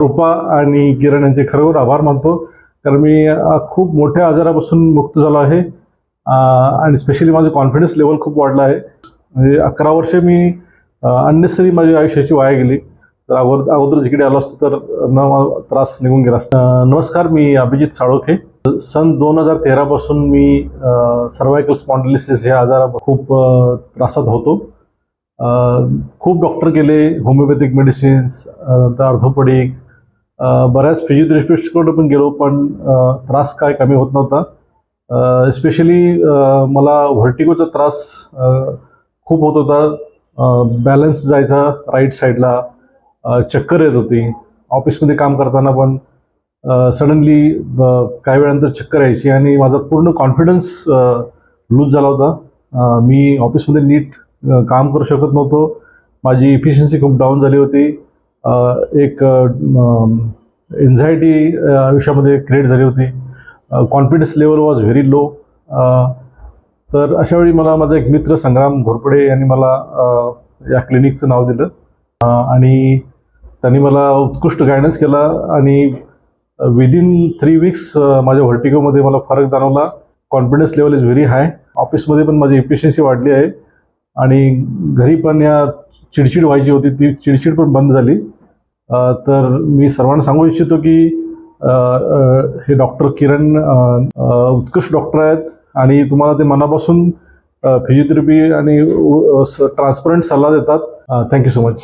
कृपा आणि किरण यांचे खरोखर आभार मानतो, कारण मी खूप मोठ्या आजारापासून मुक्त झालो आहे आणि स्पेशली माझं कॉन्फिडन्स लेवल खूप वाढला आहे. म्हणजे 11 वर्ष मी अननेसेसरी माझ्या आयुष्याची वाया गेली. तर अगोदर जिकडे आलो असतो तर त्रास निघून गेला असता. नमस्कार, मी अभिजित साळोखे. सन 2013 पासून मी सर्वायकल स्पॉन्डिलिसिस या आजारात खूप त्रासात होतो. खूप डॉक्टर गेले, होमिओपॅथिक मेडिसिन्स, ऑर्थोपेडिक, बऱ्याच फिजिओथेरपिस्टकडे पण गेलो, पण त्रास काय कमी होत नव्हता. स्पेशली मला व्हर्टिगोचा त्रास खूप होत होता. बॅलन्स जायचा राईट साईडला, चक्कर येत होती. ऑफिसमध्ये काम करताना पण सडनली काही वेळानंतर चक्कर यायची आणि माझा पूर्ण कॉन्फिडन्स लूज झाला होता. मी ऑफिसमध्ये नीट काम करू शकत नव्हतो. माझी इफिशियन्सी खूप डाऊन झाली होती. एक एन्झायटी आयुष्यामध्ये क्रिएट झाली होती. Confidence level was very low. तर अशा वेळी मला माझा एक मित्र संग्राम घोरपडे यांनी मला या क्लिनिकचं नाव दिलं आणि त्यांनी मला उत्कृष्ट गायडन्स केला आणि विदिन 3 वीक्स माझ्या व्हर्टिगोमध्ये मला फरक जाणवला. Confidence level is very high. ऑफिसमध्ये पण माझी इफिशियन्सी वाढली आहे आणि घरी पण या चिडचिड व्हायची होती, ती चिडचिड पण बंद झाली. तर मी सर्वांना सांगू इच्छितो की हे डॉक्टर किरण उत्कृष्ट डॉक्टर आहेत आणि तुम्हाला ते मनापासून फिजिओथेरपी आणि ट्रान्सपरंट सल्ला देतात. Thank you so much.